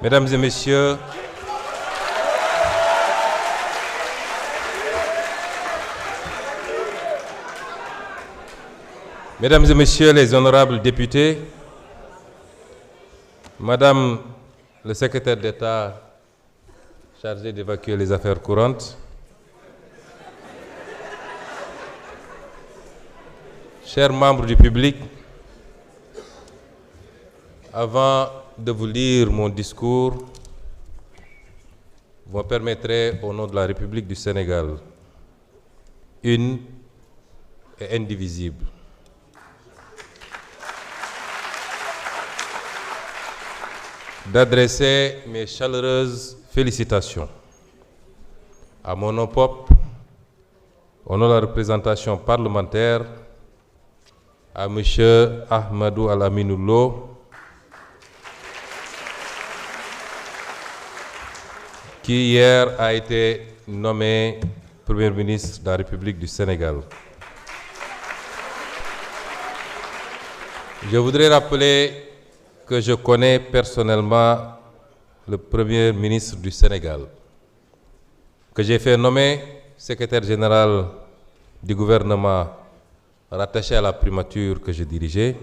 Mesdames et messieurs, Mesdames et messieurs les honorables députés, Madame le secrétaire d'État chargé d'évacuer les affaires courantes, chers membres du public, avant de vous lire mon discours, vous me permettrez, au nom de la République du Sénégal, une et indivisible, d'adresser mes chaleureuses félicitations à mon nom propre, au nom de la représentation parlementaire, à M. Ahmadou Al-Aminou Lo, qui hier a été nommé Premier ministre de la République du Sénégal. Je voudrais rappeler que je connais personnellement le Premier ministre du Sénégal, que j'ai fait nommer secrétaire général du gouvernement rattaché à la primature que je dirigeais,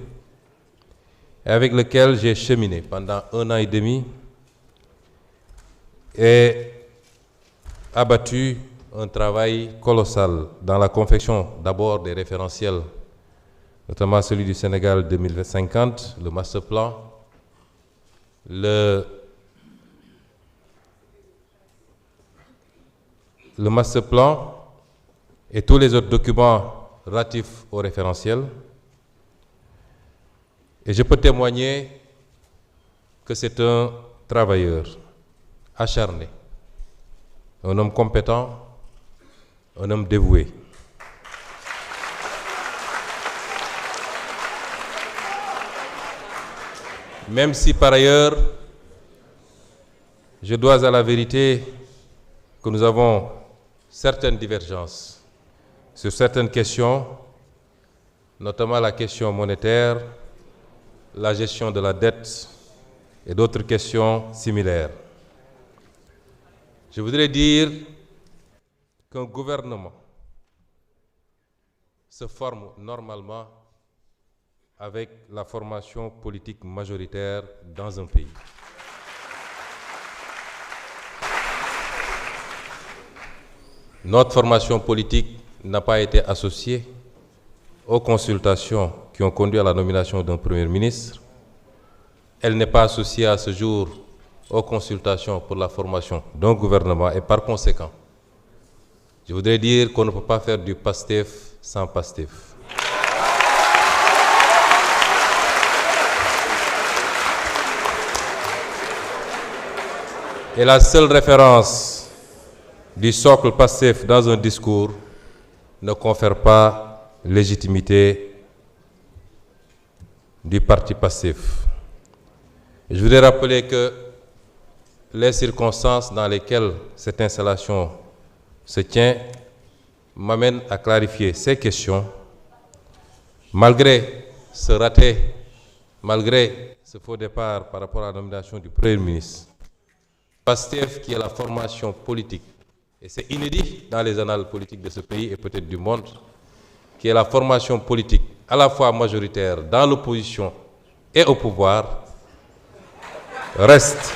et avec lequel j'ai cheminé pendant 1 an et demi et abattu un travail colossal dans la confection d'abord des référentiels, notamment celui du Sénégal 2050, le master plan, le master plan et tous les autres documents relatifs au référentiel. Et je peux témoigner que c'est un travailleur acharné, un homme compétent, un homme dévoué. Même si par ailleurs, je dois à la vérité que nous avons certaines divergences sur certaines questions, notamment la question monétaire, la gestion de la dette et d'autres questions similaires. Je voudrais dire qu'un gouvernement se forme normalement avec la formation politique majoritaire dans un pays. Notre formation politique n'a pas été associée aux consultations qui ont conduit à la nomination d'un Premier ministre. Elle n'est pas associée à ce jour aux consultations pour la formation d'un gouvernement et par conséquent, je voudrais dire qu'on ne peut pas faire du PASTEF sans PASTEF. Et la seule référence du socle PASTEF dans un discours ne confère pas légitimité du parti PASTEF. Je voudrais rappeler que les circonstances dans lesquelles cette installation se tient m'amènent à clarifier ces questions. Malgré ce raté, malgré ce faux départ par rapport à la nomination du Premier ministre, PASTEF, qui est la formation politique, et c'est inédit dans les annales politiques de ce pays et peut-être du monde, qui est la formation politique à la fois majoritaire dans l'opposition et au pouvoir, reste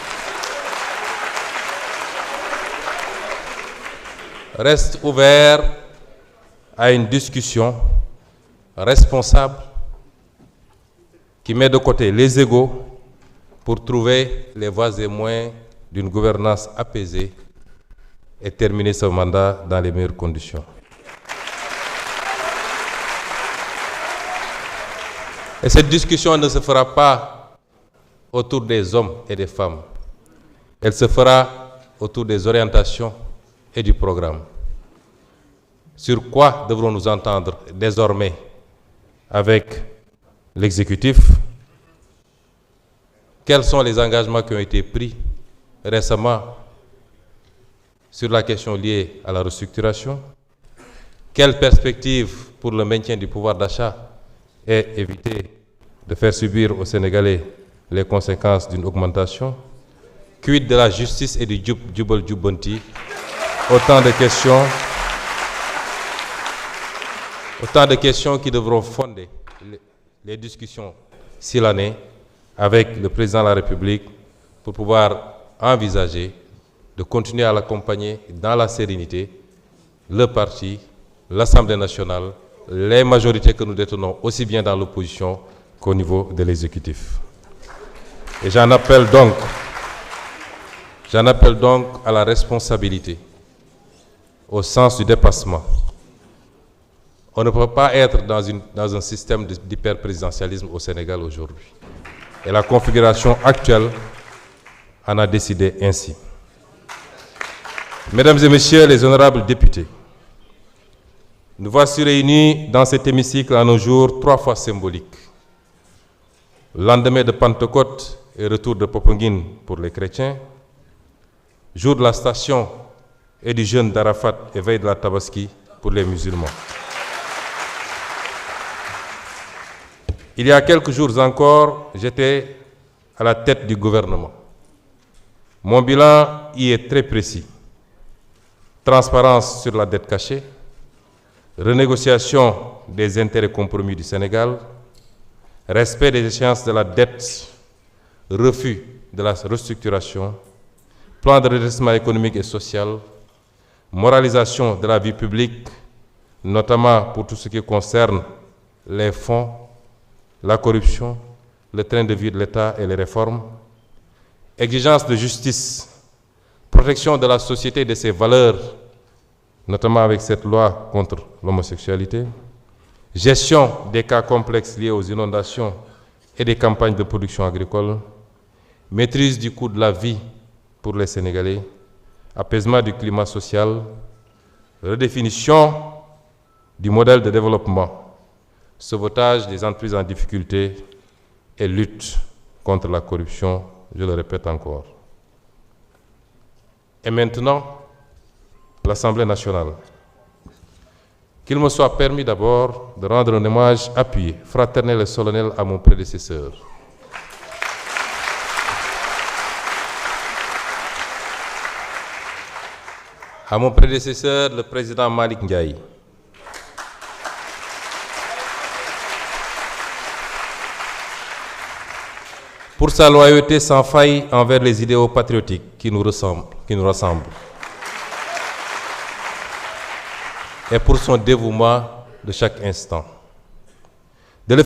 ouvert à une discussion responsable qui met de côté les égos pour trouver les voies et moyens d'une gouvernance apaisée et terminer ce mandat dans les meilleures conditions. Et cette discussion ne se fera pas autour des hommes et des femmes. Elle se fera autour des orientations et du programme. Sur quoi devrons-nous entendre désormais avec l'exécutif? Quels sont les engagements qui ont été pris récemment sur la question liée à la restructuration? Quelles perspectives pour le maintien du pouvoir d'achat et éviter de faire subir aux Sénégalais les conséquences d'une augmentation? Quid de la justice et du jubal jubbanti? Autant de questions qui devront fonder les discussions si l'année avec le président de la République pour pouvoir envisager de continuer à l'accompagner dans la sérénité, le parti, l'Assemblée nationale, les majorités que nous détenons aussi bien dans l'opposition qu'au niveau de l'exécutif. Et j'en appelle donc à la responsabilité, au sens du dépassement. On ne peut pas être dans un système d'hyperprésidentialisme au Sénégal aujourd'hui. Et la configuration actuelle en a décidé ainsi. Mesdames et messieurs les honorables députés, nous voici réunis dans cet hémicycle en un jour 3 fois symbolique. Lendemain de Pentecôte et retour de Popenguine pour les chrétiens, jour de la station et du jeûne d'Arafat et veille de la Tabaski pour les musulmans. Il y a quelques jours encore, j'étais à la tête du gouvernement. Mon bilan y est très précis. Transparence sur la dette cachée, renégociation des intérêts compromis du Sénégal, respect des échéances de la dette, refus de la restructuration, plan de redressement économique et social, moralisation de la vie publique, notamment pour tout ce qui concerne les fonds, la corruption, le train de vie de l'État et les réformes, exigence de justice, protection de la société et de ses valeurs, notamment avec cette loi contre l'homosexualité, gestion des cas complexes liés aux inondations et des campagnes de production agricole, maîtrise du coût de la vie pour les Sénégalais, apaisement du climat social, redéfinition du modèle de développement, sauvetage des entreprises en difficulté et lutte contre la corruption, je le répète encore. Et maintenant, l'Assemblée nationale. Qu'il me soit permis d'abord de rendre un hommage appuyé, fraternel et solennel à mon prédécesseur. À mon prédécesseur, le président Malick Ndiaye. Pour sa loyauté sans faille envers les idéaux patriotiques qui nous rassemblent. Et pour son dévouement de chaque instant.